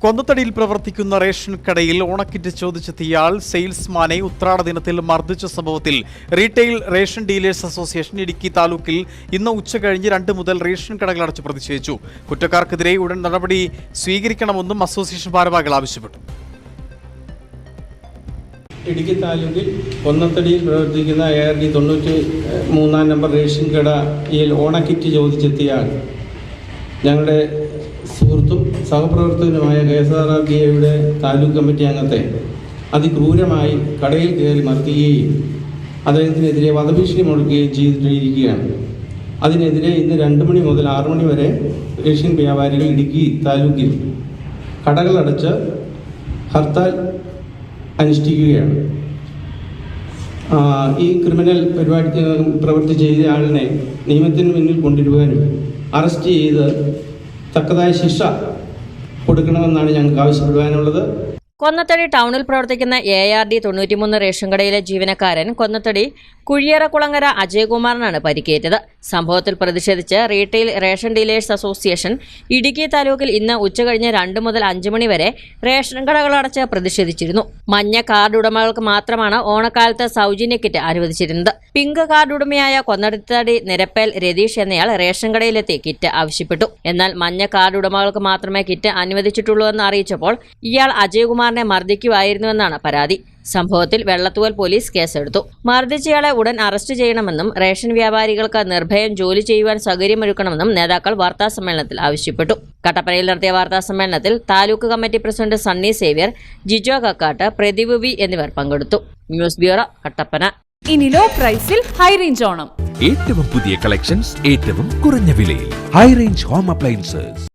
കൊന്നത്തടിയിൽ പ്രവർത്തിക്കുന്ന റേഷൻ കടയിൽ ഓണക്കിറ്റ് ചോദിച്ചെത്തിയാൽ സെയിൽസ്മാനെ ഉത്രാട ദിനത്തിൽ മർദ്ദിച്ച സംഭവത്തിൽ retail ration dealers association Idukki താലൂക്കിൽ ഇന്ന് ഉച്ചകഴിഞ്ഞ് 2 മുതൽ റേഷൻ കടകൾ അടച്ച് പ്രതിഷേധിച്ചു. കുറ്റക്കാർക്കെതിരെ ഉടൻ നടപടി സ്വീകരിക്കണമെന്നും അസോസിയേഷൻ ഭാരവാഹികൾ ആവശ്യപ്പെട്ടു. ഇടുക്കി താലൂക്കിൽ കൊന്നത്തടിയിൽ പ്രവർത്തിക്കുന്ന ARD 93 നമ്പർ റേഷൻ കടയിൽ ഓണക്കിറ്റ് ചോദിച്ചെത്തിയാൽ ഞങ്ങളുടെ സുഹൃത്തും സഹപ്രവർത്തകനുമായ KSRRDAയുടെ താലൂക്ക് കമ്മിറ്റി അംഗത്തെ അതിക്രൂരമായി കടയിൽ കയറി മർദ്ദിക്കുകയും അദ്ദേഹത്തിനെതിരെ വധഭീഷണി മുഴക്കുകയും ചെയ്തിരിക്കുകയാണ്. അതിനെതിരെ ഇന്ന് 2 മണി മുതൽ 6 മണി വരെ റേഷൻ വ്യാപാരികൾ ഇടുക്കി താലൂക്കിൽ കടകളടച്ച് ഹർത്താൽ അനുഷ്ഠിക്കുകയാണ്. ഈ ക്രിമിനൽ പ്രവൃത്തി ചെയ്ത ആളിനെ നിയമത്തിന് മുന്നിൽ കൊണ്ടുവരുവാനും അറസ്റ്റ് ചെയ്ത് തക്കതായ ശിക്ഷ കൊടുക്കണമെന്നാണ് ഞങ്ങൾക്ക് ആവശ്യപ്പെടുവാനുള്ളത്. കൊന്നത്തടി ടൗണിൽ പ്രവർത്തിക്കുന്ന ARD 93 റേഷൻ കടയിലെ ജീവനക്കാരൻ കൊന്നത്തടി കുഴിയറക്കുളങ്ങര അജയകുമാറിനാണ് പരിക്കേറ്റത്. സംഭവത്തിൽ പ്രതിഷേധിച്ച് retail ration dealers association Idukki താലൂക്കിൽ ഇന്ന് ഉച്ചകഴിഞ്ഞ് 2 മുതൽ 5 മണി വരെ റേഷൻ കടകളടച്ച് പ്രതിഷേധിച്ചിരുന്നു. മഞ്ഞ കാർഡ് ഉടമകൾക്ക് മാത്രമാണ് ഓണക്കാലത്ത് സൗജന്യ കിറ്റ് അനുവദിച്ചിരുന്നത്. പിങ്ക് കാർഡ് ഉടമയായ കൊന്നത്തടി നിരപ്പേൽ രതീഷ് എന്നയാൾ റേഷൻ കടയിലെത്തി കിറ്റ് ആവശ്യപ്പെട്ടു. എന്നാൽ മഞ്ഞ കാർഡ് ഉടമകൾക്ക് മാത്രമേ കിറ്റ് അനുവദിച്ചിട്ടുള്ളൂ എന്ന് അറിയിച്ചപ്പോൾ ഇയാൾ അജയകുമാറിനെ മർദ്ദിക്കുമായിരുന്നുവെന്നാണ് പരാതി. സംഭവത്തിൽ വെള്ളത്തൂവൽ പോലീസ് കേസെടുത്തു. മർദ്ദിച്ചയാളെ ഉടൻ അറസ്റ്റ് ചെയ്യണമെന്നും റേഷൻ വ്യാപാരികൾക്ക് നിർഭയം ജോലി ചെയ്യുവാൻ സൗകര്യമൊരുക്കണമെന്നും നേതാക്കൾ വാർത്താസമ്മേളനത്തിൽ ആവശ്യപ്പെട്ടു. കട്ടപ്പനയിൽ നടത്തിയ വാർത്താസമ്മേളനത്തിൽ taluk committee president Sunny Xavier, Jijo Kakkatt, Pradeep V എന്നിവർ പങ്കെടുത്തു. News bureau, Kattappana. ഇനി ലോ പ്രൈസിൽ ഹൈ റേഞ്ച് ഓണം. ഏറ്റവും പുതിയ കളക്ഷൻസ് ഏറ്റവും കുറഞ്ഞ വിലയിൽ. High range home appliances.